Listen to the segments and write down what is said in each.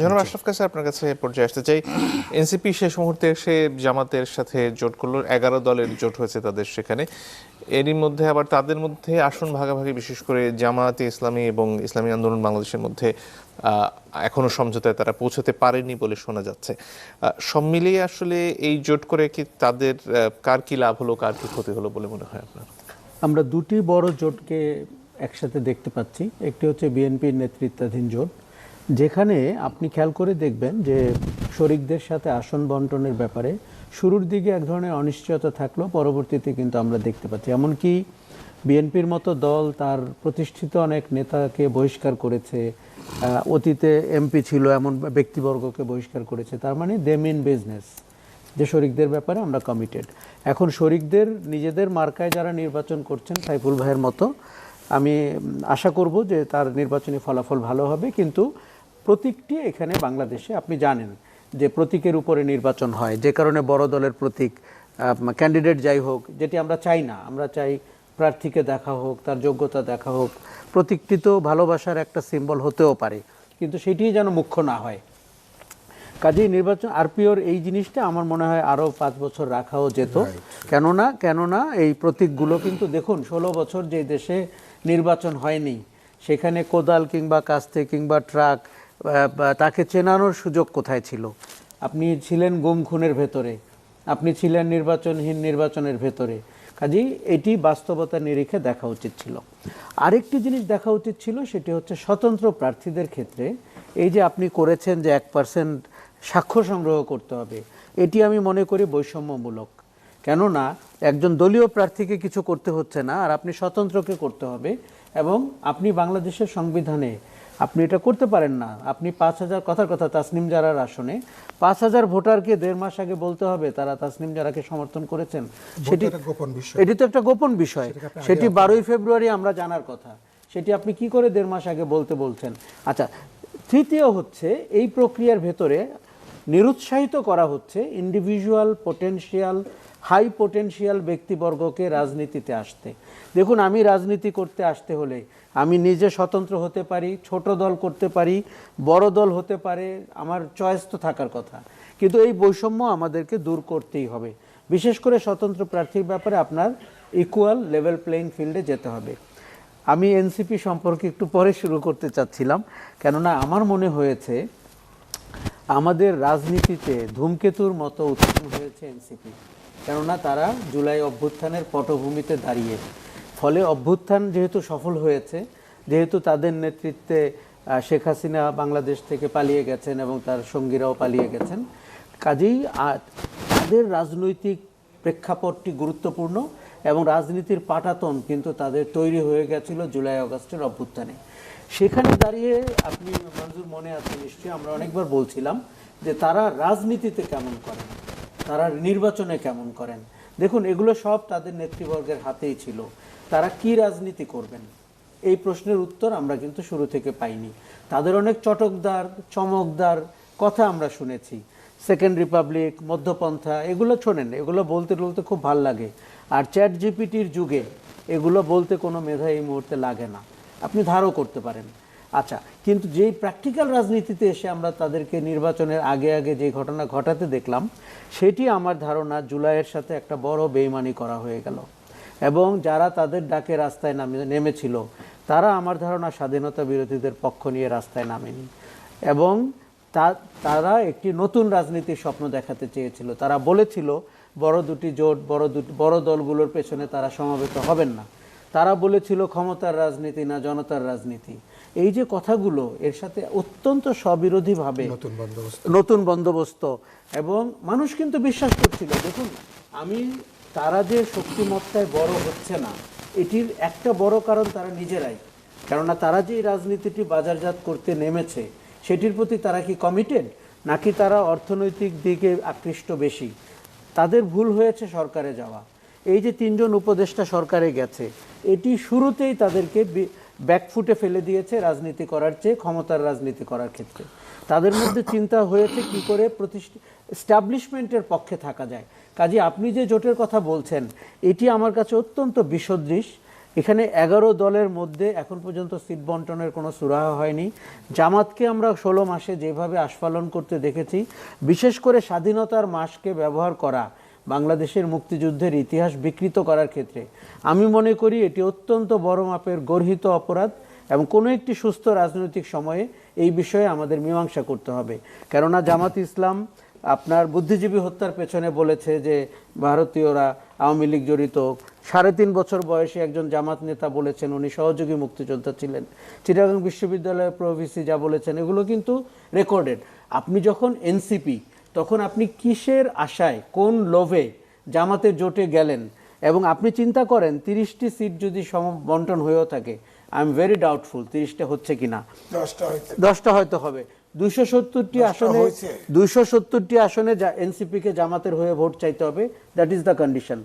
জনাব আশরাফ কাছে আপনার কাছে পর্যায়ে আসতে চাই। এনসিপি শেষ মুহূর্তে এসে জামাতের সাথে জোট করলো, 11 দলের জোট হয়েছে তাদের সেখানে। এরই মধ্যে আবার তাদের মধ্যে আসন ভাগাভাগি, বিশেষ করে জামায়াতে ইসলামী এবং ইসলামী আন্দোলন বাংলাদেশের মধ্যে এখনো সমঝোতায় তারা পৌঁছতে পারেনি বলে শোনা যাচ্ছে। সব মিলিয়ে আসলে এই জোট করে কি তাদের কার কি লাভ হলো, কার কি ক্ষতি হলো বলে মনে হয় আপনার? আমরা দুটি বড় জোটকে একসাথে দেখতে পাচ্ছি। একটি হচ্ছে বিএনপির নেতৃত্বাধীন জোট, যেখানে আপনি খেয়াল করে দেখবেন যে শরিকদের সাথে আসন বন্টনের ব্যাপারে শুরুর দিকে এক ধরনের অনিশ্চয়তা থাকলেও পরবর্তীতে কিন্তু আমরা দেখতে পাচ্ছি, এমনকি বিএনপির মতো দল তার প্রতিষ্ঠিত অনেক নেতাকে বহিষ্কার করেছে, অতীতে এমপি ছিল এমন ব্যক্তিবর্গকে বহিষ্কার করেছে। তার মানে দে মিন বিজনেস, যে শরিকদের ব্যাপারে আমরা কমিটেড। এখন শরিকদের নিজেদের মার্কায় যারা নির্বাচন করছেন, সাইফুল ভাইয়ের মতো, আমি আশা করব যে তার নির্বাচনী ফলাফল ভালো হবে। কিন্তু প্রতীকটি এখানে বাংলাদেশে আপনি জানেন যে প্রতীকের উপরে নির্বাচন হয়, যে কারণে বড় দলের প্রতীক ক্যান্ডিডেট যাই হোক, যেটি আমরা চাই না। আমরা চাই প্রার্থীকে দেখা হোক, তার যোগ্যতা দেখা হোক। প্রতীকটি তো ভালোবাসার একটা সিম্বল হতেও পারে, কিন্তু সেটিই যেন মুখ্য না হয়। কাজেই নির্বাচন আরপিওর এই জিনিসটা আমার মনে হয় আরও 5 বছর রাখাও যেত। কেননা এই প্রতীকগুলো কিন্তু দেখুন, 16 বছর যে দেশে নির্বাচন হয়নি, সেখানে কোদাল কিংবা কাস্তে কিংবা ট্রাক তাকে চেনানোর সুযোগ কোথায় ছিল? আপনি ছিলেন গুম খুনের ভেতরে, আপনি ছিলেন নির্বাচনহীন নির্বাচনের ভেতরে। কাজেই এটি বাস্তবতা নিরিখে দেখা উচিত ছিল। আরেকটি জিনিস দেখা উচিত ছিল, সেটি হচ্ছে স্বতন্ত্র প্রার্থীদের ক্ষেত্রে এই যে আপনি করেছেন যে 1% স্বাক্ষর সংগ্রহ করতে হবে, এটি আমি মনে করি বৈষম্যমূলক। কেননা একজন দলীয় প্রার্থীকে কিছু করতে হচ্ছে না, আর আপনি স্বতন্ত্রকে করতে হবে। এবং আপনি বাংলাদেশের সংবিধানে আপনি এটা করতে পারেন না। আপনি 5,000, কথার কথা, তাসনিম জারার আসনে 5,000 ভোটারকে 1.5 মাস আগে বলতে হবে তারা তাসনিম জারাকে সমর্থন করেছেন। সেটি এটি তো একটা গোপন বিষয়। সেটি 12ই ফেব্রুয়ারি আমরা জানার কথা। সেটি আপনি কি করে 1.5 মাস আগে বলতে বলছেন? আচ্ছা, তৃতীয় হচ্ছে, এই প্রক্রিয়ার ভেতরে নিরুৎসাহিত করা হচ্ছে ইন্ডিভিজুয়াল পোটেনশিয়াল, হাই পোটেনশিয়াল ব্যক্তিবর্গকে রাজনীতিতে আসতে। দেখুন, আমি রাজনীতি করতে আসতে হলে আমি নিজে স্বতন্ত্র হতে পারি, ছোট দল করতে পারি, বড় দল হতে পারে, আমার চয়েস তো থাকার কথা। কিন্তু এই বৈষম্য আমাদেরকে দূর করতেই হবে। বিশেষ করে স্বতন্ত্র প্রার্থীর ব্যাপারে আপনার ইকুয়াল লেভেল প্লেইং ফিল্ডে যেতে হবে। আমি এনসিপি সম্পর্কে একটু পরে শুরু করতে চাচ্ছিলাম, কেননা আমার মনে হয়েছে আমাদের রাজনীতিতে ধূমকেতুর মতো উত্থান হয়েছে এনসিপি। কেননা তারা জুলাই অভ্যুত্থানের পটভূমিতে দাঁড়িয়ে, ফলে অভ্যুত্থান যেহেতু সফল হয়েছে, যেহেতু তাদের নেতৃত্বে শেখ হাসিনা বাংলাদেশ থেকে পালিয়ে গেছেন এবং তার সঙ্গীরাও পালিয়ে গেছেন, কাজেই তাদের রাজনৈতিক প্রেক্ষাপটটি গুরুত্বপূর্ণ এবং রাজনীতির পাটাতন কিন্তু তাদের তৈরি হয়ে গেছিল জুলাই আগস্টের অভ্যুত্থানে। সেখানে দাঁড়িয়ে আপনি মঞ্জুর মনে আছে নিশ্চয়ই, আমরা অনেকবার বলছিলাম যে তারা রাজনীতিতে কেমন করেন, তারা নির্বাচনে কেমন করেন। দেখুন, এগুলো সব তাদের নেতৃবর্গের হাতেই ছিল। তারা কি রাজনীতি করবেন, এই প্রশ্নের উত্তর আমরা কিন্তু শুরু থেকে পাইনি। তাদের অনেক চটকদার, চমকদার কথা আমরা শুনেছি। সেকেন্ড রিপাবলিক, মধ্যপন্থা, এগুলো শোনেন, এগুলো বলতে বলতে খুব ভাল লাগে। আর চ্যাট জিপিটির যুগে এগুলো বলতে কোনো মেধা এই মুহূর্তে লাগে না, আপনি ধারও করতে পারেন। আচ্ছা, কিন্তু যেই প্র্যাকটিক্যাল রাজনীতিতে এসে আমরা তাদেরকে নির্বাচনের আগে আগে যে ঘটনা ঘটাতে দেখলাম, সেটি আমার ধারণা জুলাইয়ের সাথে একটা বড় বেইমানি করা হয়ে গেল। এবং যারা তাদের ডাকে রাস্তায় নেমেছিল, তারা আমার ধারণা স্বাধীনতা বিরোধীদের পক্ষ নিয়ে রাস্তায় নামেনি, এবং তারা একটি নতুন রাজনীতির স্বপ্ন দেখাতে চেয়েছিল। তারা বলেছিল বড় দুটি জোট, বড় দলগুলোর পেছনে তারা সমবেত হবেন না। তারা বলেছিল ক্ষমতার রাজনীতি না জনতার রাজনীতি। এই যে কথাগুলো, এর সাথে অত্যন্ত স্ববিরোধীভাবে নতুন বন্দোবস্ত, এবং মানুষ কিন্তু বিশ্বাস করছিল। দেখুন, তারা যে শক্তিমত্তায় বড় হচ্ছে না, এটির একটা বড় কারণ তারা নিজেরাই। কেননা তারা যে রাজনীতিটি বাজারজাত করতে নেমেছে, সেটির প্রতি তারা কি কমিটেড, নাকি তারা অর্থনৈতিক দিকে আকৃষ্ট বেশি? তাদের ভুল হয়েছে সরকারে যাওয়া। এই যে 3 জন উপদেষ্টা সরকারে গেছে, এটি শুরুতেই তাদেরকে ব্যাকফুটে ফেলে দিয়েছে রাজনীতি করার চেয়ে ক্ষমতার রাজনীতি করার ক্ষেত্রে। তাদের মধ্যে চিন্তা হয়েছে কি করে এস্টাবলিশমেন্টের পক্ষে থাকা যায়। কাজে আপনি যে জোটের কথা বলছেন, এটি আমার কাছে অত্যন্ত বিসদৃশ, এখানে 11 দলের মধ্যে এখন পর্যন্ত সিট বন্টনের কোনো সুরাহা হয়নি। জামাতকে আমরা 16 মাসে যেভাবে আস্ফালন করতে দেখেছি, বিশেষ করে স্বাধীনতার মাসকে ব্যবহার করা বাংলাদেশের মুক্তিযুদ্ধের ইতিহাস বিকৃত করার ক্ষেত্রে আমি মনে করি এটি অত্যন্ত বড় মাপের গর্হিত অপরাধ এবং কোনো একটি সুস্থ রাজনৈতিক সময়ে এই বিষয়ে আমাদের মীমাংসা করতে হবে। কেননা জামাত ইসলাম আপনার বুদ্ধিজীবী হত্যার পেছনে বলেছে যে ভারতীয়রা, আওয়ামী লীগ জড়িত। 3.5 বছর বয়সী একজন জামাত নেতা বলেছেন উনি সহযোগী মুক্তিযোদ্ধা ছিলেন। চিটাগাং বিশ্ববিদ্যালয়ের প্রভিসি যা বলেছেন এগুলো কিন্তু রেকর্ডেড। আপনি যখন এনসিপি, তখন আপনি কিসের আশায়, কোন লোভে জামাতের জোটে গেলেন? এবং আপনি চিন্তা করেন 30টি সিট যদি বন্টন হয়েও থাকে, আই এম ভেরি ডাউটফুল 30টা হচ্ছে কিনা। 10টা হয়তো হবে। 270টি আসনে 270টি আসনে এনসিপিকে জামাতের হয়ে ভোট চাইতে হবে। That is the condition.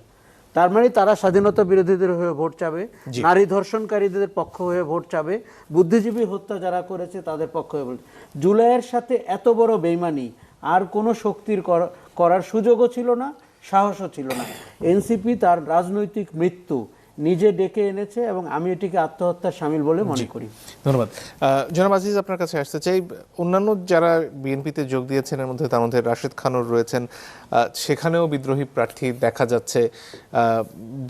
তার মানে তারা স্বাধীনতা বিরোধীদের হয়ে ভোট চাবে, নারী ধর্ষণকারীদের পক্ষ হয়ে ভোট চাবে, বুদ্ধিজীবী হত্যা যারা করেছে তাদের পক্ষ হয়ে ভোট। জুলাইয়ের সাথে এত বড় বেইমানি আর কোনো শক্তির করার সুযোগও ছিল না, সাহসও ছিল না। এনসিপি তার রাজনৈতিক মৃত্যু নিজে ডেকে এনেছে এবং আমি এটিকে আত্মহত্যার শামিল বলে মনে করি। ধন্যবাদ। জনাব আজিজ, আপনার কাছে আসতে চাই, অন্যান্য যারা বিএনপিতে যোগ দিয়েছেন এর মধ্যে তার মধ্যে রাশেদ খানুর রয়েছেন, সেখানেও বিদ্রোহী প্রার্থী দেখা যাচ্ছে।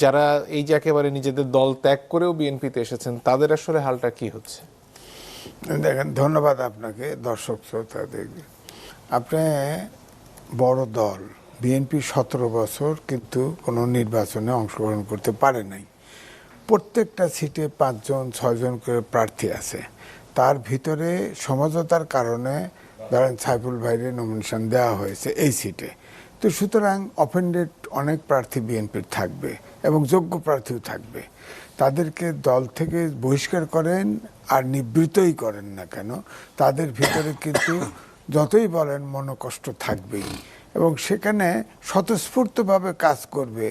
যারা এই যে একেবারে নিজেদের দল ত্যাগ করেও বিএনপিতে এসেছেন, তাদের আসলে হালটা কি হচ্ছে? দেখেন, ধন্যবাদ আপনাকে, দর্শক শ্রোতাদের। আপনি বড় দল বিএনপি 17 বছর কিন্তু কোনো নির্বাচনে অংশগ্রহণ করতে পারে নাই। প্রত্যেকটা সিটে 5 জন 6 জন করে প্রার্থী আছে। তার ভিতরে সমঝোতার কারণে ধরেন সাইফুল ভাইয়ের নমিনেশন দেওয়া হয়েছে এই সিটে। তো সুতরাং অফেন্ডেড অনেক প্রার্থী বিএনপির থাকবে এবং যোগ্য প্রার্থীও থাকবে। তাদেরকে দল থেকে বহিষ্কার করেন আর নিবৃত্তই করেন না কেন, তাদের ভিতরে কিন্তু যতই বলেন মনোকষ্ট থাকবেই এবং সেখানে স্বতঃস্ফূর্তভাবে কাজ করবে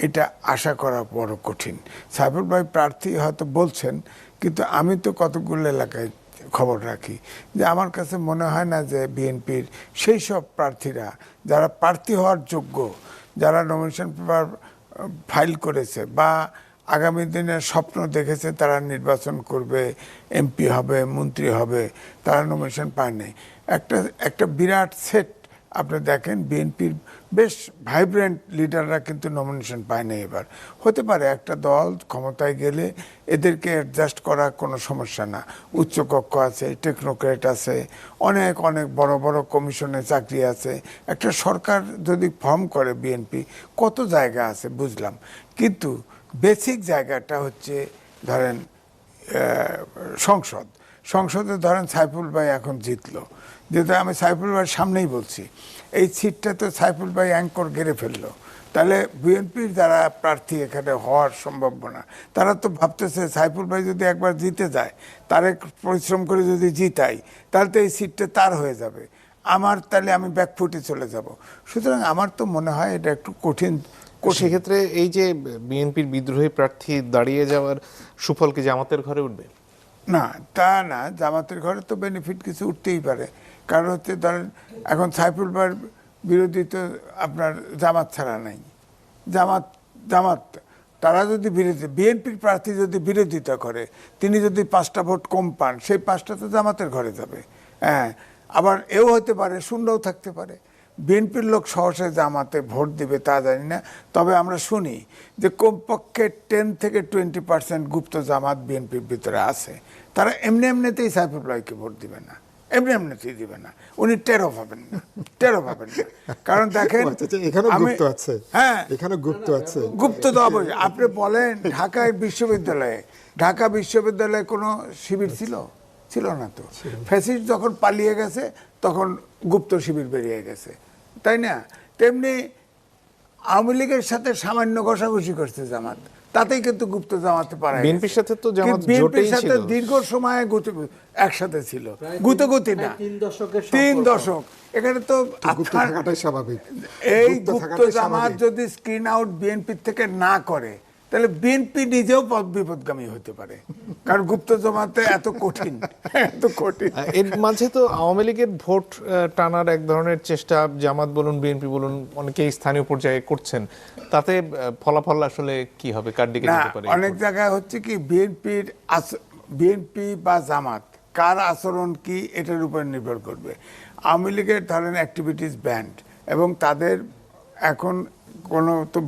এটা আশা করা বড় কঠিন। সাইফুল ভাই প্রার্থী হয়তো বলছেন, কিন্তু আমি তো কতগুলো এলাকায় খবর রাখি যে আমার কাছে মনে হয় না যে বিএনপির সেই সব প্রার্থীরা যারা প্রার্থী হওয়ার যোগ্য, যারা নমিনেশন পেপার ফাইল করেছে বা আগামী দিনের স্বপ্ন দেখেছে তারা নির্বাচন করবে, এমপি হবে, মন্ত্রী হবে, তারা নমিনেশন পায় নাই। একটা বিরাট সেট আপনি দেখেন, বিএনপির বেশ ভাইব্রেন্ট লিডাররা কিন্তু নমিনেশন পায় না এবার। হতে পারে একটা দল ক্ষমতায় গেলে এদেরকে অ্যাডজাস্ট করা কোনো সমস্যা না। উচ্চকক্ষ আছে, টেকনোক্রেট আছে, অনেক অনেক বড় বড় কমিশনে চাকরি আছে। একটা সরকার যদি ফর্ম করে বিএনপি, কত জায়গা আছে বুঝলাম, কিন্তু বেসিক জায়গাটা হচ্ছে ধরেন সংসদে ধরেন সাইফুল ভাই এখন জিতলো, যেটা আমি সাইফুল ভাইয়ের সামনেই বলছি, এই সিটটা তো সাইফুল ভাই অ্যাঙ্কর গেড়ে ফেললো। তাহলে বিএনপির যারা প্রার্থী এখানে হওয়ার সম্ভাবনা, তারা তো ভাবতেছে সাইফুল ভাই যদি একবার জিতে যায়, তার পরিশ্রম করে যদি জিতাই, তাহলে তো এই সিটটা তার হয়ে যাবে, তাহলে আমি ব্যাকফুটে চলে যাব। সুতরাং আমার তো মনে হয় এটা একটু কঠিন। সেক্ষেত্রে এই যে বিএনপির বিদ্রোহী প্রার্থী দাঁড়িয়ে যাওয়ার সুফল কি জামাতের ঘরে উঠবে? না, তা না, জামাতের ঘরে তো বেনিফিট কিছু উঠতেই পারে। কারণ হচ্ছে ধরেন এখন সাইফুল ভাইয়ের বিরোধী তো আপনার জামাত ছাড়া নাই। জামাত তারা যদি বিএনপির প্রার্থী যদি বিরোধিতা করে, তিনি যদি 5টা ভোট কম পান, সেই 5টা তো জামাতের ঘরে যাবে। হ্যাঁ, আবার এও হতে পারে, শূন্যও থাকতে পারে। বিএনপির লোক সহসে জামাতে ভোট দিবে তা জানি না, তবে আমরা শুনি যে কমপক্ষে 10 থেকে 20% গুপ্ত জামাত বিএনপির ভিতরে আছে। তারা এমনিতেই সাইফুল ভাইকে ভোট দিবে না, এমনিতেই দিবে না, উনি টেরও পাবেন না। কারণ দেখেন এখানে গুপ্ত আছে, হ্যাঁ এখানে গুপ্ত আছে, গুপ্ত তো অবশ্যই। আপনি বলেন ঢাকা বিশ্ববিদ্যালয়ে কোনো শিবির ছিল না তো। ফ্যাসিস্ট যখন পালিয়ে গেছে তখন গুপ্ত শিবির বেরিয়ে গেছে, তাই না? তেমনি আওয়ামী লীগের সাথে সামান্য ঘষাঘষি করছে জামাত, তাতেই কিন্তু গুপ্ত জামাতে পারে। বিএনপির সাথে তো জামাত বিএনপির সাথে দীর্ঘ সময় একসাথে ছিল, গুতগুতি না, 3 দশক। এখানে তো স্বাভাবিক। এই গুপ্ত জামাত যদি স্ক্রিন আউট বিএনপির থেকে না করে, তাহলে বিএনপি নিজেও বিপদগামী হতে পারে, কারণ গুপ্ত জমাতে এত কঠিন। এর মাঝে তো আওয়ামী লীগের ভোট টানার এক ধরনের চেষ্টা জামাত বলুন বিএনপি বলুন অনেকেই স্থানীয় পর্যায়ে করছেন, তাতে ফলাফল আসলে কি হবে, কার দিকে না, যেতে পারে? অনেক জায়গায় হচ্ছে কি বিএনপি বা জামাত কার আচরণ কি এটার উপর নির্ভর করবে। আওয়ামী লীগের ধরেন অ্যাক্টিভিটিস ব্যান্ড, এবং তাদের এখন কোনো তো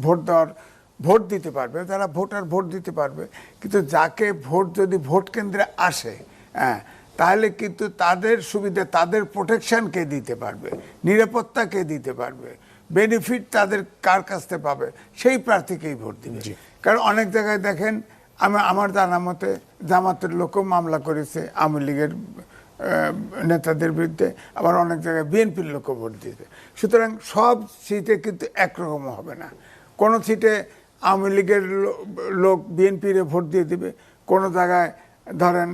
ভোট দিতে পারবে, তারা ভোট দিতে পারবে, কিন্তু যাকে ভোট যদি ভোট কেন্দ্রে আসে, হ্যাঁ, তাহলে কিন্তু তাদের সুবিধা, তাদের প্রোটেকশন কে দিতে পারবে, নিরাপত্তা কে দিতে পারবে, বেনিফিট তাদের কার কাছ থেকে পাবে, সেই প্রার্থীকেই ভোট দিবে। কারণ অনেক জায়গায় দেখেন, আমার জানা মতে জামাতের লোকও মামলা করেছে আওয়ামী লীগের নেতাদের বিরুদ্ধে, আবার অনেক জায়গায় বিএনপির লোকও ভোট দিয়েছে। সুতরাং সব সিটে কিন্তু একরকম হবে না। কোনো সিটে আওয়ামী লীগের লোক বিএনপির ভোট দিয়ে দিবে, কোনো জায়গায় ধরেন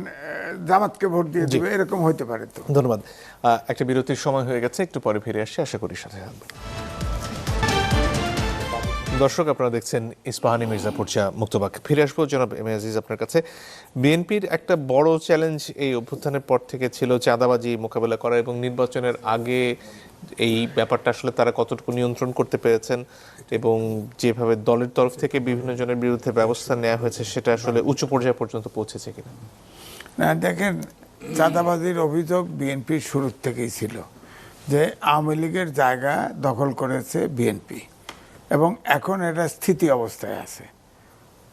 জামাতকে ভোট দিয়ে দিবে, এরকম হইতে পারে। তো ধন্যবাদ। একটা বিরতির সময় হয়ে গেছে, একটু পরে ফিরে আসছি, আশা করি সাথে থাকবেন। দর্শক, আপনারা দেখছেন ইস্পাহানি মির্জাপুর চা মুক্তবাক। ফিরে আসবো জনাব এম এ আজিজ আপনার কাছে। বিএনপির একটা বড় চ্যালেঞ্জ এই অভ্যুত্থানের পর থেকে ছিল চাঁদাবাজি মোকাবেলা করা, এবং নির্বাচনের আগে এই ব্যাপারটা আসলে তারা কতটুকু নিয়ন্ত্রণ করতে পেরেছেন, এবং যেভাবে দলের তরফ থেকে বিভিন্ন জনের বিরুদ্ধে ব্যবস্থা নেওয়া হয়েছে সেটা আসলে উচ্চ পর্যায় পর্যন্ত পৌঁছেছে কিনা? না, দেখেন, চাঁদাবাজির অভিযোগ বিএনপির শুরুর থেকেই ছিল যে আওয়ামী লীগের জায়গা দখল করেছে বিএনপি, এবং এখন এটা স্থিতি অবস্থায় আছে।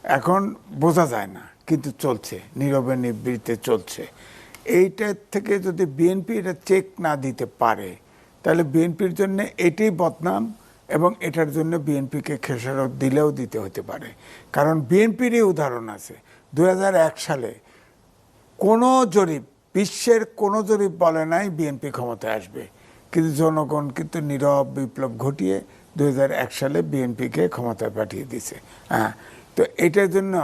এখন বোঝা যায় না, কিন্তু চলছে, নীরবে নিবৃত্তে চলছে। এইটার থেকে যদি বিএনপি এটা চেক না দিতে পারে, তাহলে বিএনপির জন্য এটাই বদনাম, এবং এটার জন্য বিএনপিকে খেসারত দিলেও দিতে হতে পারে। কারণ বিএনপিরই উদাহরণ আছে, 2001 সালে কোনো জরিপ, বিশ্বের কোনো জরিপ বলে নাই বিএনপি ক্ষমতায় আসবে, কিন্তু জনগণ কিন্তু নীরব বিপ্লব ঘটিয়ে 2001 সালে বিএনপিকে ক্ষমতায় পাঠিয়ে দিছে। হ্যাঁ, তো এটার জন্য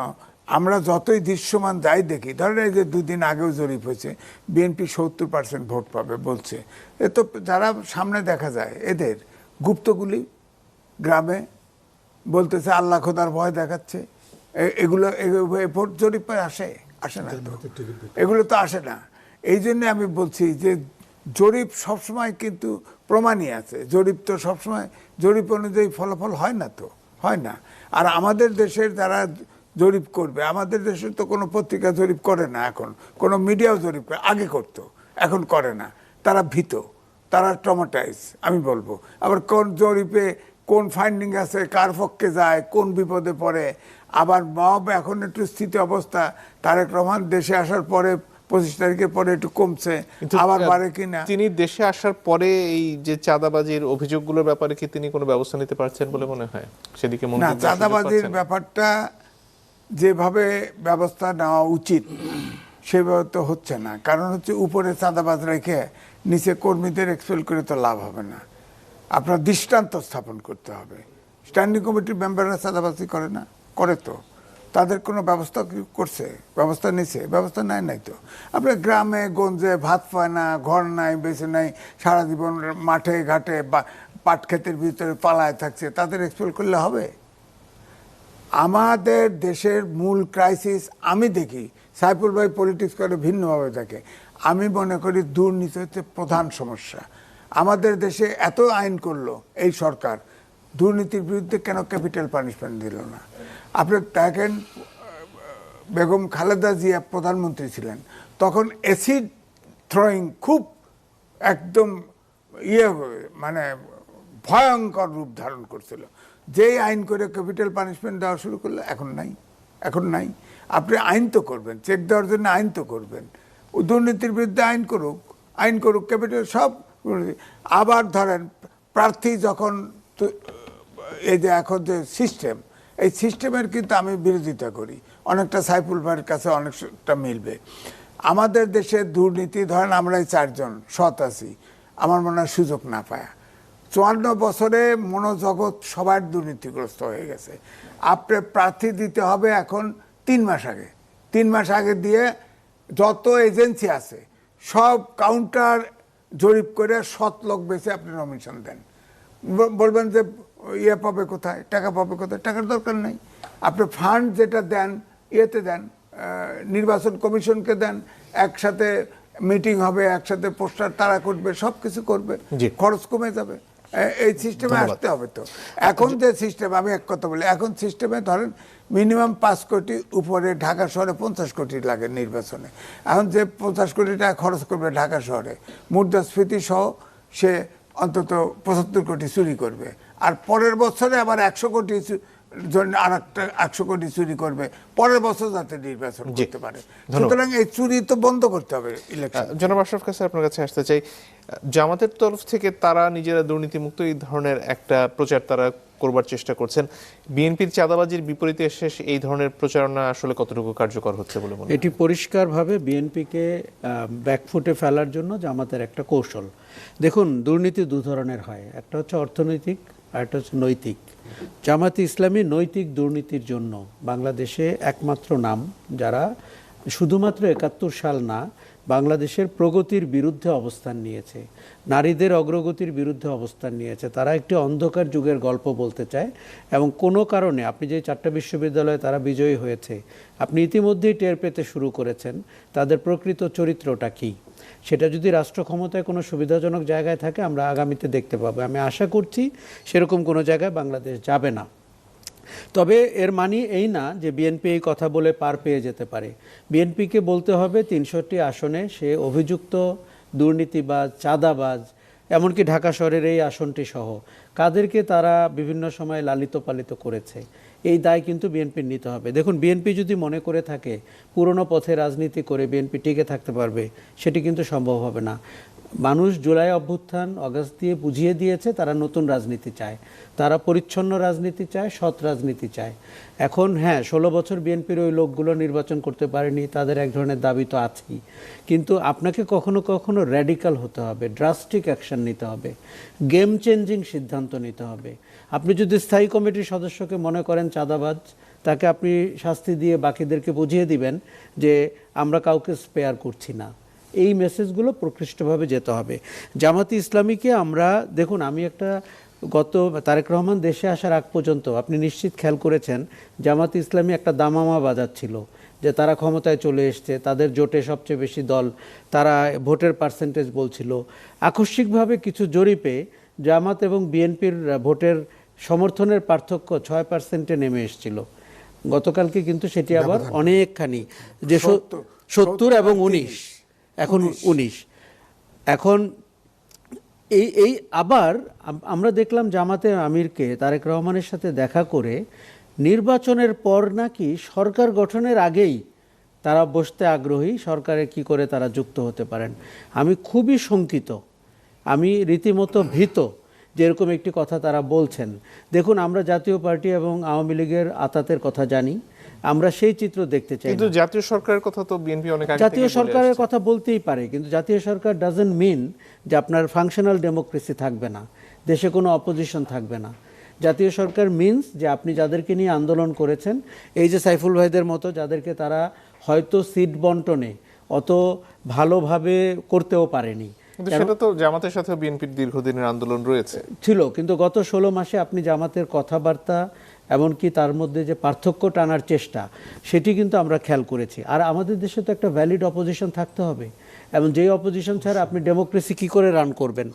আমরা যতই দৃশ্যমান যাই দেখি, ধরেন এই যে 2 দিন আগেও জরিপ হয়েছে, বিএনপি 70% ভোট পাবে বলছে। এ তো যারা সামনে দেখা যায়, এদের গুপ্তগুলি গ্রামে বলতেছে আল্লাহ খোদার ভয় দেখাচ্ছে, এগুলো ভোট জরিপে আসে না তো, এগুলো তো আসে না। এই জন্য আমি বলছি যে জরিপ সবসময় কিন্তু প্রমাণই আছে, জরিপ তো সবসময় জরিপ অনুযায়ী ফলাফল হয় না, তো হয় না। আর আমাদের দেশের যারা জরিপ করবে, আমাদের দেশের তো কোনো পত্রিকা জরিপ করে না, এখন কোনো মিডিয়াও জরিপ করে, আগে করতো, এখন করে না। তারা ভীত, তারা ট্রমাটাইজ আমি বলবো। আবার কোন জরিপে কোন ফাইন্ডিং আছে, কার পক্ষে যায়, কোন বিপদে পড়ে। আবার মব এখন একটু স্থিতি অবস্থা, তারেক রহমান দেশে আসার পরে 25 তারিখের পরে একটু কমছে, আবার বাড়ে কিনা। তিনি দেশে আসার পরে এই যে চাঁদাবাজির অভিযোগগুলোর ব্যাপারে কি তিনি কোনো ব্যবস্থা নিতে পারছেন বলে মনে হয়? সেদিকে না, চাঁদাবাজির ব্যাপারটা যেভাবে ব্যবস্থা নেওয়া উচিত সেভাবে তো হচ্ছে না। কারণ হচ্ছে উপরে চাঁদাবাজ রেখে নিচে কর্মীদের এক্সপেল করে তো লাভ হবে না। আপনার দৃষ্টান্ত স্থাপন করতে হবে। স্ট্যান্ডিং কমিটির মেম্বাররা চাঁদাবাজি করে না? করে তো। তাদের কোনো ব্যবস্থা করছে? ব্যবস্থা নিছে? ব্যবস্থা নাই তো। আপনার গ্রামে গঞ্জে ভাত পায় না, ঘর নাই, বেঁচে নাই, সারা জীবন মাঠে ঘাটে পাট ক্ষেতের ভিতরে পালায় থাকছে, তাদের এক্সপেল করলে হবে? আমাদের দেশের মূল ক্রাইসিস আমি দেখি, সাইফুল ভাই পলিটিক্স করে ভিন্নভাবে দেখে, আমি মনে করি দুর্নীতি হচ্ছে প্রধান সমস্যা। আমাদের দেশে এত আইন করলো এই সরকার, দুর্নীতির বিরুদ্ধে কেন ক্যাপিটাল পানিশমেন্ট দিল না? আপনি দেখেন, বেগম খালেদা জিয়া প্রধানমন্ত্রী ছিলেন, তখন অ্যাসিড থ্রোয়িং খুব একদম মানে ভয়ঙ্কর রূপ ধারণ করছিল। যেই আইন করে ক্যাপিটাল পানিশমেন্ট দেওয়া শুরু করলো, এখন নাই। আপনি আইন তো করবেন, চেক দেওয়ার জন্য আইন তো করবেন, দুর্নীতির বিরুদ্ধে আইন করুক ক্যাপিটাল সব। আবার ধরেন প্রার্থী যখন, এই যে এখন যে সিস্টেম, এই সিস্টেমের কিন্তু আমি বিরোধিতা করি। অনেকটা সাইফুল ভাইয়ের কাছে অনেকটা মিলবে। আমাদের দেশে দুর্নীতি, ধরেন আমরাই 4 জন সৎ আছি, আমার মনে হয় সুযোগ না পায়। 54 বছরে মনোজগৎ সবার দুর্নীতিগ্রস্ত হয়ে গেছে। আপনি প্রার্থী দিতে হবে এখন 3 মাস আগে। 3 মাস আগে দিয়ে যত এজেন্সি আছে সব কাউন্টার জরিপ করে সৎ লোক বেছে আপনি নমিনেশন দেন। বলবেন যে ইয়ে পাবে কোথায়, টাকা পাবে কোথায়? টাকার দরকার নেই। আপনি ফান্ড যেটা দেন ইয়েতে দেন, নির্বাচন কমিশনকে দেন, একসাথে মিটিং হবে, একসাথে পোস্টার তারা করবে, সব কিছু করবে, খরচ কমে যাবে। এই সিস্টেমে আসতে হবে। তো এখন যে সিস্টেম, আমি এক কথা বলি, এখন সিস্টেমে ধরেন মিনিমাম 5 কোটি উপরে, ঢাকা শহরে 50 কোটি লাগে নির্বাচনে। এখন যে 50 কোটি টাকা খরচ করবে ঢাকা শহরে, মুদ্রাস্ফীতি সহ সে অন্তত 75 কোটি চুরি করবে, আর পরের বছরে আবার 100 কোটি আর একটা 100 কোটি চুরি করবে, পরের বছর যাতে নির্বাচন করতে পারে। সুতরাং এই চুরি তো বন্ধ করতে হবে ইলেকশন। জনাব আশরাফ কাছে আপনার কাছে আসতে চাই, জামাতের তরফ থেকে তারা নিজেরা দুর্নীতিমুক্ত এই ধরনের একটা প্রচার তারা করবার চেষ্টা করছেন, বিএনপির চাঁদাবাজির বিপরীতে এসে এই ধরনের প্রচারণা আসলে কতটুকু কার্যকর হচ্ছে বলে মনে হয়? এটি পরিষ্কারভাবে বিএনপিকে ব্যাকফুটে ফেলার জন্য জামাতের একটা কৌশল। দেখুন, দুর্নীতি দু ধরনের হয়, একটা হচ্ছে অর্থনৈতিক আর একটা হচ্ছে নৈতিক। জামাতে ইসলামী নৈতিক দুর্নীতির জন্য বাংলাদেশে একমাত্র নাম, যারা শুধুমাত্র 71 সাল না, বাংলাদেশের প্রগতির বিরুদ্ধে অবস্থান নিয়েছে, নারীদের অগ্রগতির বিরুদ্ধে অবস্থান নিয়েছে। তারা একটি অন্ধকার যুগের গল্প বলতে চায়, এবং কোনো কারণে আপনি যে 4টা বিশ্ববিদ্যালয়ে তারা বিজয়ী হয়েছে, আপনি ইতিমধ্যেই টের পেতে শুরু করেছেন তাদের প্রকৃত চরিত্রটা কী। সেটা যদি রাষ্ট্র ক্ষমতায় কোনো সুবিধাজনক জায়গায় থাকে, আমরা আগামীতে দেখতে পাবো। আমি আশা করছি সেরকম কোনো জায়গায় বাংলাদেশ যাবে না। তবে এর মানে এই না যে বিএনপি এই কথা বলে পার পেয়ে যেতে পারে। বিএনপিকে বলতে হবে 300টি আসনে সে অভিযুক্ত দুর্নীতিবাজ, চাঁদাবাজ, এমনকি ঢাকা শহরের এই আসনটি সহ কাদেরকে তারা বিভিন্ন সময় লালিত পালিত করেছে, এই দায় কিন্তু বিএনপির নিতে হবে। দেখুন, বিএনপি যদি মনে করে থাকে পুরনো পথে রাজনীতি করে বিএনপি টিকে থাকতে পারবে, সেটি কিন্তু সম্ভব হবে না। মানুষ জুলাই অভ্যুত্থান, অগাস্ট দিয়ে বুঝিয়ে দিয়েছে তারা নতুন রাজনীতি চায়, তারা পরিচ্ছন্ন রাজনীতি চায়, সৎ রাজনীতি চায়। এখন হ্যাঁ, 16 বছর বিএনপির ওই লোকগুলো নির্বাচন করতে পারেনি, তাদের এক ধরনের দাবি তো আছেই, কিন্তু আপনাকে কখনো কখনো র্যাডিক্যাল হতে হবে, ড্রাস্টিক অ্যাকশন নিতে হবে, গেম চেঞ্জিং সিদ্ধান্ত নিতে হবে। আপনি যদি স্থায়ী কমিটির সদস্যকে মনে করেন চাঁদাবাজ, তাকে আপনি শাস্তি দিয়ে বাকিদেরকে বুঝিয়ে দিবেন যে আমরা কাউকে স্পেয়ার করছি না। এই মেসেজগুলো প্রকৃষ্টভাবে যেতে হবে। জামাতে ইসলামীকে আমরা, দেখুন, আমি একটা গত তারেক রহমান দেশে আসার আগ পর্যন্ত আপনি নিশ্চিত খেয়াল করেছেন জামাতে ইসলামী একটা দামামা বাজাচ্ছিল যে তারা ক্ষমতায় চলে এসছে, তাদের জোটে সবচেয়ে বেশি দল, তারা ভোটের পার্সেন্টেজ বলছিল। আকস্মিকভাবে কিছু জরিপে জামাত এবং বিএনপির ভোটের সমর্থনের পার্থক্য 6% নেমে এসেছিল। গতকালকে কিন্তু সেটি আবার অনেকখানি, যে 70 এবং 19, এখন 19। এখন এই আবার আমরা দেখলাম জামাতের আমিরকে তারেক রহমানের সাথে দেখা করে নির্বাচনের পর নাকি সরকার গঠনের আগেই তারা বসতে আগ্রহী, সরকারে কি করে তারা যুক্ত হতে পারেন। আমি খুবই শঙ্কিত, আমি রীতিমতো ভীত যে এরকম একটি কথা তারা বলছেন। দেখুন, আমরা জাতীয় পার্টি এবং আওয়ামী লীগের আতাতের কথা জানি, আমরা সেই চিত্র দেখতে চাই। কিন্তু জাতীয় সরকারের কথা তো বিএনপি অনেক আগে জাতীয় সরকারের কথা বলতেই পারে, কিন্তু জাতীয় সরকার ডাজন্ট মিন যে আপনার ফাংশনাল ডেমোক্রেসি থাকবে না, দেশে কোনো অপোজিশন থাকবে না। জাতীয় সরকার মিনস যে আপনি যাদেরকে নিয়ে আন্দোলন করেছেন, এই যে সাইফুল ভাইদের মতো, যাদেরকে তারা হয়তো সিট বন্টনে অত ভালোভাবে করতেও পারেনি, কিন্তু সেটা তো জামাতের সাথে বিএনপির দীর্ঘদিনের আন্দোলন রয়েছে ছিল। কিন্তু গত 16 মাসে আপনি জামাতের কথাবার্তা, এমনকি তার মধ্যে যে পার্থক্য টানার চেষ্টা, সেটি কিন্তু আমরা খেয়াল করেছি। আর আমাদের দেশে তো একটা ভ্যালিড অপোজিশন থাকতে হবে, এবং যেই অপোজিশন ছাড়া আপনি ডেমোক্রেসি কি করে রান করবেন?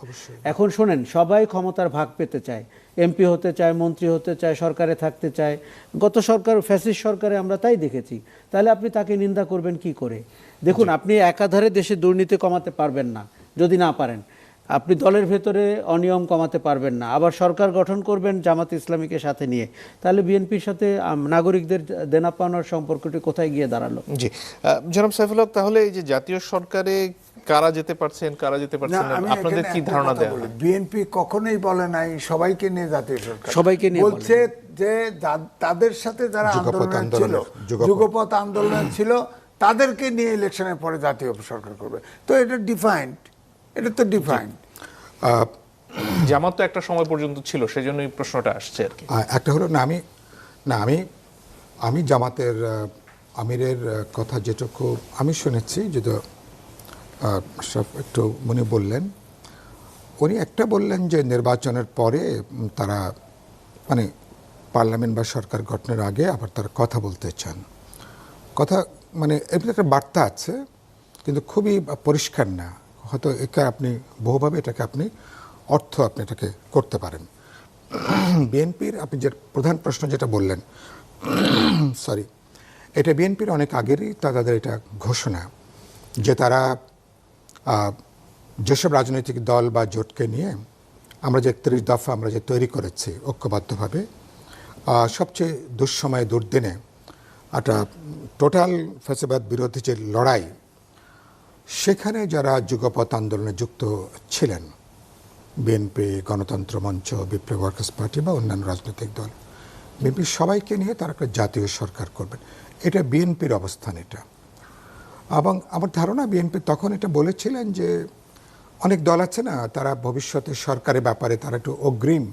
এখন শোনেন, সবাই ক্ষমতার ভাগ পেতে চায়, এমপি হতে চায়, মন্ত্রী হতে চায়, সরকারে থাকতে চায়। গত সরকার, ফ্যাসিস্ট সরকারে আমরা তাই দেখেছি। তাহলে আপনি তাকে নিন্দা করবেন কি করে? দেখুন, আপনি একাধারে দেশে দুর্নীতি কমাতে পারবেন না যদি না পারেন, আপনি দলের ভেতরে অনিয়ম কমাতে পারবেন না, আবার সরকার গঠন করবেন জামাত ইসলামীকে সাথে নিয়ে, তাহলে বিএনপির সাথে নাগরিকদের দেনা পাওনার সম্পর্কটি কোথায় গিয়ে দাঁড়ালো? জি, জনাব সাইফুল হক, তাহলে এই যে জাতীয় সরকারে কারা যেতে পারছেন, কারা যেতে পারছেন না, আপনাদের কি ধারণা দেয়া? বিএনপি কখনোই বলে নাই সবাইকে নিয়ে জাতীয় সরকার, সবাইকে নিয়ে বলছে যে তাদের সাথে যারা আন্দোলন ছিল, যুগপৎ আন্দোলন ছিল, তাদেরকে নিয়ে ইলেকশনের পরে জাতীয় সরকার করবে। তো এটা ডিফাইন্ড, এটা তো ডিফাইন্ড। জামাত তো একটা সময় পর্যন্ত ছিল, সেজন্য এই প্রশ্নটা আসছে আর কি। একটা হলো আমি জামাতের আমিরের কথা যেটুকু আমি শুনেছি, যেটা একটু মনে বললেন, উনি একটা বললেন যে নির্বাচনের পরে তারা মানে পার্লামেন্ট বা সরকার গঠনের আগে আবার তারা কথা বলতে চান। কথা মানে এর একটা বার্তা আছে, কিন্তু খুবই পরিষ্কার না। হয়তো একে আপনি বহুভাবে এটাকে আপনি আপনি এটাকে করতে পারেন। বিএনপির আপনি যে প্রধান প্রশ্ন যেটা বললেন, সরি, এটা বিএনপির অনেক আগেরই তাদের এটা ঘোষণা যে তারা যেসব রাজনৈতিক দল বা জোটকে নিয়ে আমরা যে 31 দফা আমরা যে তৈরি করেছি ঐক্যবদ্ধভাবে, সবচেয়ে দুঃসময়ে দুর্দিনে একটা টোটাল ফ্যাসিবাদ বিরোধী যে লড়াই, সেখানে যারা যুগপৎ আন্দোলনে যুক্ত ছিলেন, বিএনপি, গণতন্ত্র মঞ্চ, বিপ্লবী ওয়ার্কার্স পার্টি বা অন্যান্য রাজনৈতিক দল, বিএনপি সবাইকে নিয়ে তারা একটা জাতীয় সরকার করবেন, এটা বিএনপির অবস্থান। এটা এবং আমার ধারণা বিএনপি তখন এটা বলেছিলেন যে অনেক দল আছে না, তারা ভবিষ্যতে সরকারের ব্যাপারে তারা একটু অগ্রিম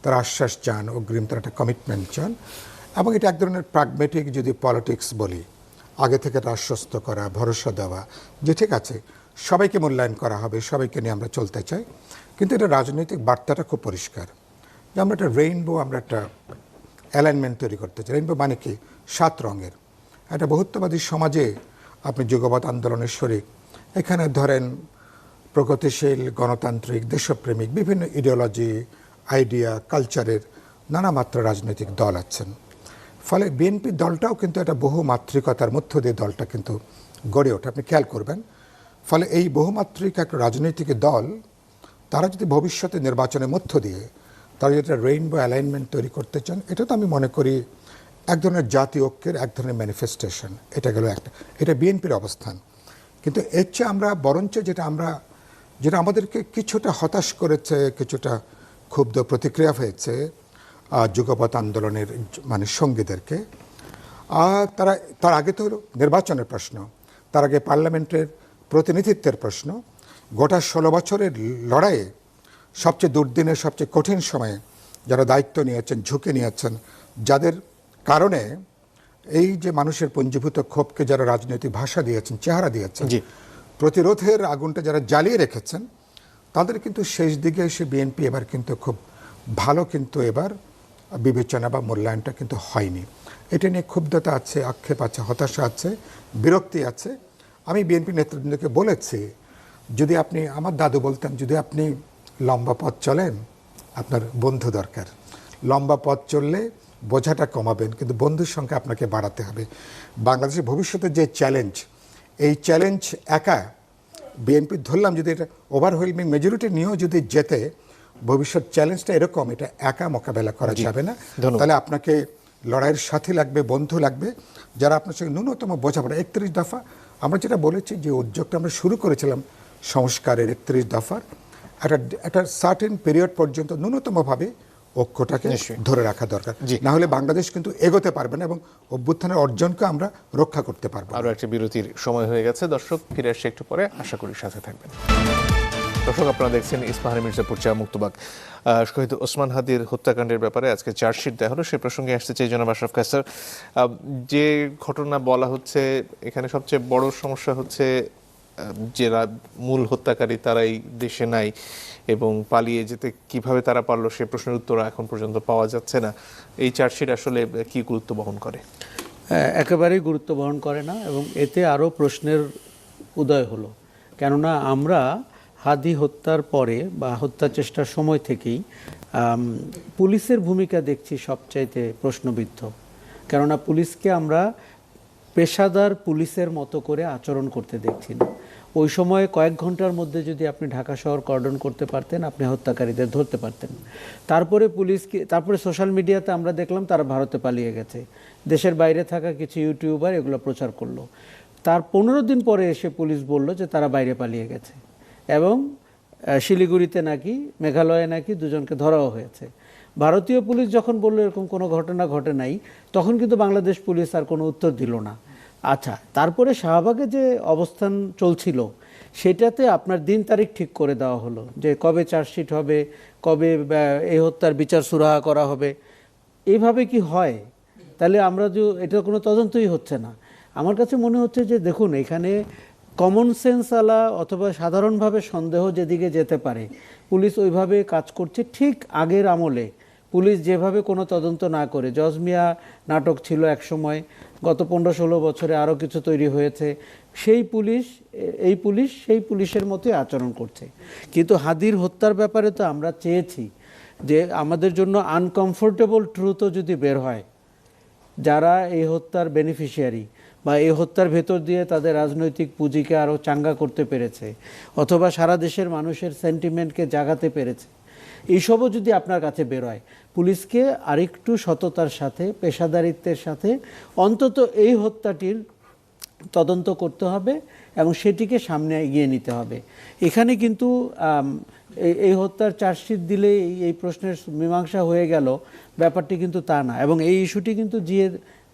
তারা আশ্বাস চান, অগ্রিম তারা একটা কমিটমেন্ট চান, এবং এটা এক ধরনের প্রাগমেটিক যদি পলিটিক্স বলি, আগে থেকে এটা আশ্বস্ত করা, ভরসা দেওয়া যে ঠিক আছে সবাইকে মূল্যায়ন করা হবে, সবাইকে নিয়ে আমরা চলতে চাই। কিন্তু এটা রাজনৈতিক বার্তাটা খুব পরিষ্কার যে আমরা একটা রেইনবো, আমরা একটা অ্যালাইনমেন্ট তৈরি করতে চাই। রেইনবো মানে কি? 7 রঙের একটা বহুত্ববাদী সমাজে আপনি যুগপৎ আন্দোলনের শরিক, এখানে ধরেন প্রগতিশীল, গণতান্ত্রিক, দেশপ্রেমিক বিভিন্ন ইডিওলজি, আইডিয়া, কালচারের নানা মাত্রা রাজনৈতিক দল আছেন। ফলে বিএনপি দলটাও কিন্তু একটা বহুমাত্রিকতার মধ্য দিয়ে দলটা কিন্তু গড়ে ওঠে, আপনি খেয়াল করবেন। ফলে এই বহুমাত্রিক একটা রাজনৈতিক দল তারা যদি ভবিষ্যতে নির্বাচনের মধ্য দিয়ে তারা যদি একটা রেইনবো অ্যালাইনমেন্ট তৈরি করতে চান, এটা তো আমি মনে করি এক ধরনের জাতীয় ঐক্যের এক ধরনের ম্যানিফেস্টেশন। এটা গেল একটা, এটা বিএনপির অবস্থান। কিন্তু এর চেয়ে আমরা বরঞ্চ যেটা আমাদেরকে কিছুটা হতাশ করেছে, কিছুটা ক্ষুব্ধ প্রতিক্রিয়া হয়েছে যুগপৎ আন্দোলনের মানে সঙ্গীদেরকে, তার আগে তো হলো নির্বাচনের প্রশ্ন, তার আগে পার্লামেন্টের প্রতিনিধিত্বের প্রশ্ন। গোটা 16 বছরের লড়াইয়ে সবচেয়ে দুর্দিনের সবচেয়ে কঠিন সময়ে যারা দায়িত্ব নিয়েছেন, ঝুঁকে নিয়েছেন, যাদের কারণে এই যে মানুষের পঞ্জীভূত ক্ষোভকে যারা রাজনৈতিক ভাষা দিয়েছেন, চেহারা দিয়েছেন, প্রতিরোধের আগুনটা যারা জ্বালিয়ে রেখেছেন, তাদের কিন্তু শেষ দিকে এসে বিএনপি এবার কিন্তু খুব ভালো কিন্তু এবার বিবেচনা বা মূল্যায়নটা কিন্তু হয়নি। এটা নিয়ে ক্ষুব্ধতা আছে, আক্ষেপ আছে, হতাশা আছে, বিরক্তি আছে। আমি বিএনপি নেতৃবৃন্দকে বলেছি, যদি আপনি, আমার দাদু বলতেন, যদি আপনি লম্বা পথ চলেন আপনার বন্ধু দরকার, লম্বা পথ চললে বোঝাটা কমাবেন, কিন্তু বন্ধুর সংখ্যা আপনাকে বাড়াতে হবে। বাংলাদেশের ভবিষ্যতের যে চ্যালেঞ্জ, এই চ্যালেঞ্জ একা বিএনপি ধরলাম যদি এটা ওভারওয়েলমিং মেজরিটি নিয়েও যদি যেতে, ভবিষ্যৎ চ্যালেঞ্জটা এরকম, এটা একা মোকাবেলা করা যাবে না। তাহলে আপনাকে লড়াইয়ের সাথী লাগবে, বন্ধু লাগবে, যারা আপনার সঙ্গে ন্যূনতম বোঝাপড়া। 31 দফা আমরা যেটা বলেছি, যে উদ্যোগটা আমরা শুরু করেছিলাম সংস্কারের 31 দফার, একটা সার্টেন পিরিয়ড পর্যন্ত ন্যূনতমভাবে ঐক্যটাকে ধরে রাখা দরকার, না হলে বাংলাদেশ কিন্তু এগোতে পারবে না এবং অভ্যুত্থানের অর্জনকে আমরা রক্ষা করতে পারবো। আরও একটা বিরতির সময় হয়ে গেছে দর্শক, ফিরে আসছে একটু পরে, আশা করি সাথে থাকবেন। দর্শক, আপনারা দেখছেন ইস্পাহানি মির্জাপুর চা মুক্তবাগ। শহীদ ওসমান হাদির হত্যাকাণ্ডের ব্যাপারে আজকে চার্জশিট দেওয়া হলো, সে প্রসঙ্গে আসতে চাই জনাব আশরাফ কায়সার। যে ঘটনা বলা হচ্ছে, এখানে সবচেয়ে বড় সমস্যা হচ্ছে যারা মূল হত্যাকারী তারাই দেশে নাই, এবং পালিয়ে যেতে কিভাবে তারা পারলো সে প্রশ্নের উত্তর এখন পর্যন্ত পাওয়া যাচ্ছে না। এই চার্জশিট আসলে কি গুরুত্ব বহন করে? একেবারেই গুরুত্ব বহন করে না, এবং এতে আরও প্রশ্নের উদয় হলো। কেননা আমরা হাদি হত্যার পরে বা হত্যা চেষ্টার সময় থেকেই পুলিশের ভূমিকা দেখছি সবচাইতে প্রশ্নবিদ্ধ। কেননা পুলিশকে আমরা পেশাদার পুলিশের মতো করে আচরণ করতে দেখছি না। ওই সময়ে কয়েক ঘন্টার মধ্যে যদি আপনি ঢাকা শহর কর্ডন করতে পারতেন, আপনি হত্যাকারীদের ধরতে পারতেন। তারপরে সোশ্যাল মিডিয়াতে আমরা দেখলাম তারা ভারতে পালিয়ে গেছে, দেশের বাইরে থাকা কিছু ইউটিউবার এগুলো প্রচার করলো। তার 15 দিন পরে এসে পুলিশ বলল যে তারা বাইরে পালিয়ে গেছে, এবং শিলিগুড়িতে নাকি, মেঘালয়ে নাকি দুজনকে ধরাও হয়েছে। ভারতীয় পুলিশ যখন বলল এরকম কোনো ঘটনা ঘটে নাই, তখন কিন্তু বাংলাদেশ পুলিশ আর কোনো উত্তর দিল না। আচ্ছা, তারপরে শাহবাগে যে অবস্থান চলছিল, সেটাতে আপনার দিন তারিখ ঠিক করে দেওয়া হলো যে কবে চার্জশিট হবে, কবে এই হত্যার বিচার সুরাহা করা হবে। এইভাবে কি হয়? তাহলে আমরা যে এটা কোনো তদন্তই হচ্ছে না। আমার কাছে মনে হচ্ছে যে দেখুন, এখানে কমন সেন্স আলা অথবা সাধারণভাবে সন্দেহ যেদিকে যেতে পারে, পুলিশ ওইভাবে কাজ করছে। ঠিক আগের আমলে পুলিশ যেভাবে কোনো তদন্ত না করে, জজমিয়া নাটক ছিল একসময়, গত 15-16 বছরে আরও কিছু তৈরি হয়েছে, সেই পুলিশ এই পুলিশ সেই পুলিশের মতোই আচরণ করছে। কিন্তু হাদির হত্যার ব্যাপারে তো আমরা চেয়েছি যে আমাদের জন্য আনকমফোর্টেবল ট্রুথও যদি বের হয়, যারা এই হত্যার বেনিফিশিয়ারি বা এই হত্যার ভেতর দিয়ে তাদের রাজনৈতিক পুঁজিকে আরও চাঙ্গা করতে পেরেছে অথবা সারা দেশের মানুষের সেন্টিমেন্টকে জাগাতে পেরেছে, এইসবও যদি আপনার কাছে বেরোয়, পুলিশকে আরেকটু সততার সাথে, পেশাদারিত্বের সাথে অন্তত এই হত্যাটির তদন্ত করতে হবে এবং সেটিকে সামনে এগিয়ে নিতে হবে। এখানে কিন্তু এই হত্যার চার্জশিট দিলে এই প্রশ্নের মীমাংসা হয়ে গেল, ব্যাপারটি কিন্তু তা না। এবং এই ইস্যুটি কিন্তু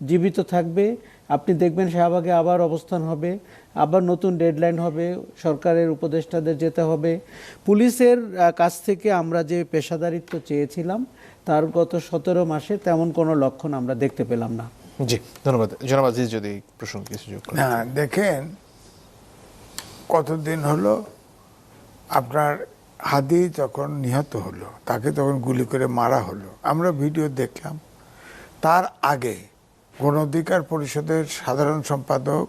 জীবিত থাকবে। আপনি দেখবেন শাহবাগে আবার অবস্থান হবে, আবার নতুন ডেডলাইন হবে, সরকারের উপদেষ্টাদের যেতে হবে। পুলিশের কাছ থেকে আমরা যে পেশাদারিত্ব চেয়েছিলাম তার গত 17 মাসে তেমন কোনো লক্ষণ আমরা দেখতে পেলাম না। জি, ধন্যবাদ। জনাব আজিজ যদি প্রসঙ্গে কিছু যোগ করেন। হ্যাঁ, দেখেন কতদিন হলো আপনার হাদি যখন নিহত হলো, তাকে তখন গুলি করে মারা হলো, আমরা ভিডিও দেখলাম। তার আগে গণ অধিকার পরিষদের সাধারণ সম্পাদক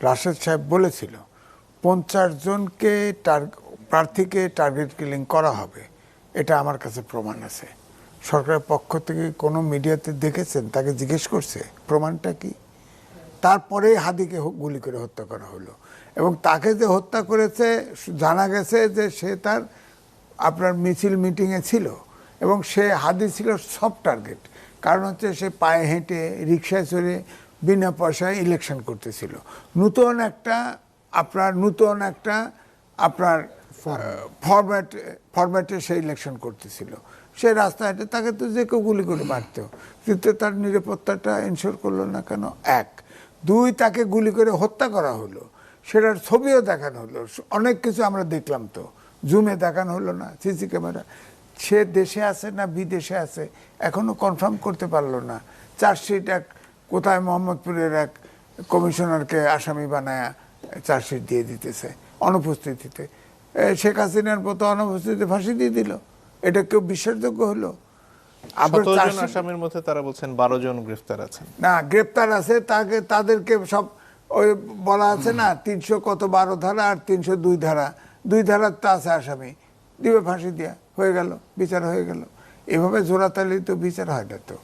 রাশেদ সাহেব বলেছিল 50 জনকে প্রার্থীকে টার্গেট কিলিং করা হবে। এটা আমার কাছে প্রমাণ আছে। সরকারের পক্ষ থেকে কোনো মিডিয়াতে দেখেছেন? তাকে জিজ্ঞেস করছে প্রমাণটা কি? তারপরে হাদিকে গুলি করে হত্যা করা হলো। এবং তাকে যে হত্যা করেছে জানা গেছে যে সে তার আপনার মিছিল মিটিংয়ে ছিল এবং সে হাদি ছিল সফট টার্গেট। কারণ হচ্ছে সে পায়ে হেঁটে রিক্সায় চড়ে বিনা পয়সায় ইলেকশন করতেছিল। নতুন একটা আপনার ফরম্যাটে সে ইলেকশন করতেছিল। সে রাস্তায় হেঁটে, তাকে তো যে কেউ গুলি করে মারত, কিন্তু তার নিরাপত্তাটা এনশোর করলো না কেন? 1, 2, তাকে গুলি করে হত্যা করা হলো, সেটার ছবিও দেখানো হলো, অনেক কিছু আমরা দেখলাম। তো জুমে দেখানো হলো না, সিসি ক্যামেরা। সে দেশে আছে না বিদেশে আছে এখনো কনফার্ম করতে পারলো না। চার্জশিট কোথায় মোহাম্মদপুরের এক কমিশনারকে আসামি বানায় চার্জশিট দিয়ে দিতেছে অনুপস্থিতিতে। শেখ হাসিনার মতো অনুপস্থিতিতে ফাঁসি দিয়ে দিল। এটা কেউ বিশ্বাসযোগ্য হলো? 17 জন আসামির মধ্যে তারা বলছেন 12 জন গ্রেফতার আছেন। না, গ্রেপ্তার আছে, তাদেরকে সব ওই বলা আছে না 312 ধারা আর 302 ধারা, 2 ধারার তো আছে আসামি, দিবে ফাঁসি দিয়া, হয়ে গেল, বিচার হয়ে গেল। এভাবে জোড়াতালি তো বিচার হয় না। তো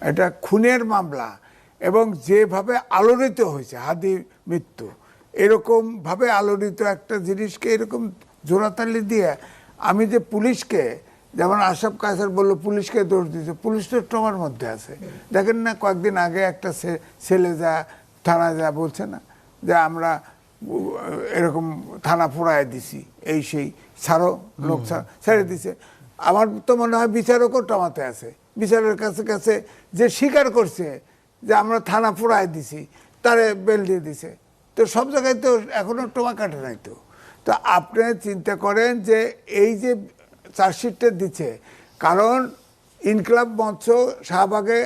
এটা খুনের মামলা এবং যেভাবে আলোড়িত হয়েছে হাদির মৃত্যু, এরকম ভাবে আলোড়িত একটা জিনিসকে এরকম জোড়াতালি দিয়ে আমি যে পুলিশকে, যেমন আশরাফ কায়সার বললো পুলিশকে দোষ দিচ্ছে, পুলিশ তো ট্রমার মধ্যে আছে। দেখেন না কয়েকদিন আগে একটা ছেলে থানা বলছে না যে আমরা এরকম থানা পোড়ায় দিছি, এই সেই ছাড়ো, লোক ছেড়ে দিছে। আমার তো মনে হয় বিচারকও টমাতে আছে। বিচারের কাছে যে স্বীকার করছে যে আমরা থানা পোড়ায় দিছি, তারে বেল দিয়ে দিছে। তো সব জায়গায় তো এখনো টোমা কাটে নাই। তো আপনি চিন্তা করেন যে এই যে চার্জশিটটা দিচ্ছে, কারণ ইনকলাব মঞ্চ শাহবাগে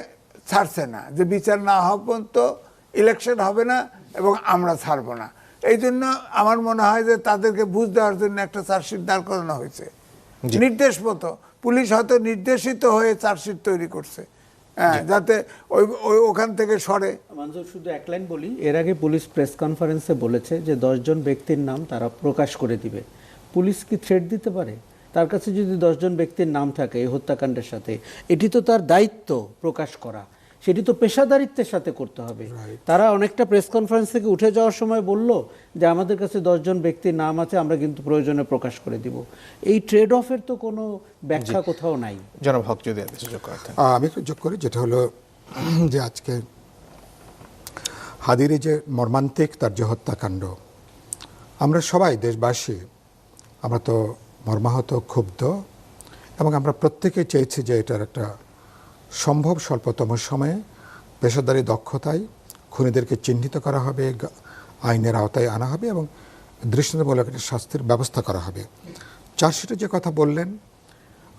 ছাড়ছে না যে বিচার না হওয়া পর্যন্ত ইলেকশন হবে না এবং আমরা ছাড়বো না। এই জন্য আমার মনে হয় যে তাদেরকে বুঝ দেওয়ার জন্য একটা চার্জশিট দাঁড় করানো হয়েছে নির্দেশ মতো। পুলিশ হয়তো নির্দেশিত হয়ে চার্জশিট তৈরি করছে, হ্যাঁ, যাতে ওখান থেকে সরে। মনজুর, শুধু এক লাইন বলি, এর আগে পুলিশ প্রেস কনফারেন্সে বলেছে যে 10 জন ব্যক্তির নাম তারা প্রকাশ করে দিবে। পুলিশ কি থ্রেট দিতে পারে? তার কাছে যদি 10 জন ব্যক্তির নাম থাকে এই হত্যাকাণ্ডের সাথে, এটি তো তার দায়িত্ব প্রকাশ করা, সেটি তো পেশাদারিত্বের সাথে করতে হবে। তারা অনেকটা প্রেস কনফারেন্স থেকে উঠে যাওয়ার সময় বলল যে আমাদের কাছে 10 জন ব্যক্তির নাম আছে, আমরা কিন্তু প্রয়োজনে প্রকাশ করে দিব। এই ট্রেড অফের তো কোনো ব্যাখ্যা কোথাও নাই। জনাব হক যদি যোগ করতেন। আমি একটু যোগ করি, যেটা হলো যে আজকে হাদির যে মর্মান্তিক তার যে হত্যাকাণ্ড, আমরা সবাই দেশবাসী আমরা তো মর্মাহত, ক্ষুব্ধ, এবং আমরা প্রত্যেকে চেয়েছি যে এটার একটা সম্ভব স্বল্পতম সময়ে পেশাদারি দক্ষতায় খুনিদেরকে চিহ্নিত করা হবে, আইনের আওতায় আনা হবে এবং দৃষ্টান্তমূলক একটা শাস্তির ব্যবস্থা করা হবে। চার্জশিটে যে কথা বললেন,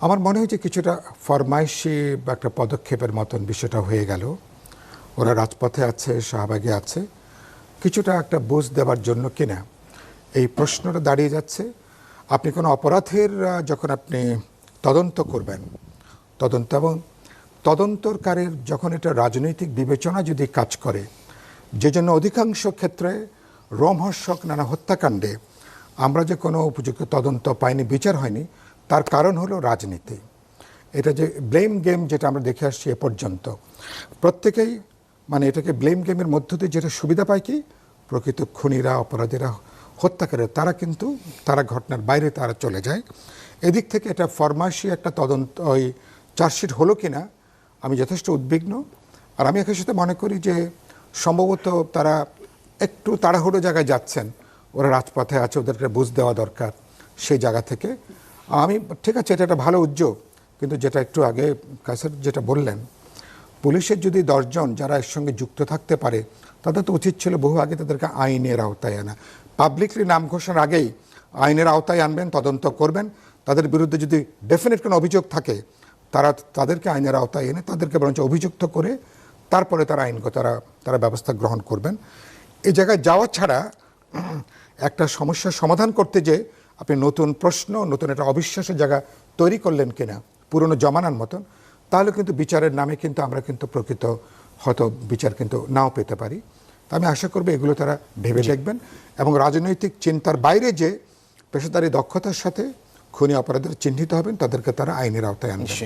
আমার মনে হয় যে কিছুটা ফরমাইশি বা একটা পদক্ষেপের মতন বিষয়টা হয়ে গেল। ওরা রাজপথে আছে, শাহবাগে আছে, কিছুটা একটা বুঝ দেওয়ার জন্য কিনা। এই প্রশ্নটা দাঁড়িয়ে যাচ্ছে, আপনি কোনো অপরাধের যখন আপনি তদন্ত করবেন, তদন্ত এবং তদন্তকারীর যখন এটা রাজনৈতিক বিবেচনা যদি কাজ করে, যে জন্য অধিকাংশ ক্ষেত্রে রোমহর্ষক নানা হত্যাকাণ্ডে আমরা যে কোনো উপযুক্ত তদন্ত পাইনি, বিচার হয়নি, তার কারণ হলো রাজনীতি। এটা যে ব্লেম গেম যেটা আমরা দেখে আসছি এ পর্যন্ত, প্রত্যেকেই মানে এটাকে ব্লেম গেমের মধ্য দিয়ে যেটা সুবিধা পায় কি, প্রকৃত খুনিরা, অপরাধীরা, হত্যাকারীরা তারা ঘটনার বাইরে তারা চলে যায়। এদিক থেকে এটা ফরমাশি একটা তদন্ত ওই চার্জশিট হলো কিনা আমি যথেষ্ট উদ্বিগ্ন। আর আমি একের সাথে মনে করি যে সম্ভবত তারা একটু তাড়াহুড়ো জায়গায় যাচ্ছেন, ওরা রাজপথে আছে, ওদেরকে বুঝ দেওয়া দরকার সেই জায়গা থেকে। আমি ঠিক আছে, এটা একটা ভালো উদ্যোগ, কিন্তু যেটা একটু আগে কাছের যেটা বললেন, পুলিশের যদি 10 জন যারা এর সঙ্গে যুক্ত থাকতে পারে, তাদের তো উচিত ছিল বহু আগে তাদেরকে আইনের আওতায় আনা। পাবলিকলি নাম ঘোষণার আগেই আইনের আওতায় আনবেন, তদন্ত করবেন, তাদের বিরুদ্ধে যদি ডেফিনেট কোনো অভিযোগ থাকে তাদেরকে আইনের আওতায় এনে তাদেরকে বরঞ্চ অভিযুক্ত করে তারপরে তারা আইনগত তারা ব্যবস্থা গ্রহণ করবেন। এই জায়গায় যাওয়া ছাড়া একটা সমস্যার সমাধান করতে যে আপনি নতুন প্রশ্ন, নতুন একটা অবিশ্বাসের জায়গা তৈরি করলেন কিনা পুরনো জমানার মতন, তাহলে কিন্তু বিচারের নামে কিন্তু আমরা কিন্তু প্রকৃত হয়তো বিচার কিন্তু নাও পেতে পারি। আমি আশা করব এগুলো তারা ভেবে দেখবেন এবং রাজনৈতিক চিন্তার বাইরে যে পেশাদারি দক্ষতার সাথে খুনি অপরাধীরা চিহ্নিত হবেন, তাদেরকে তারা আইনের আওতায় আনবেন।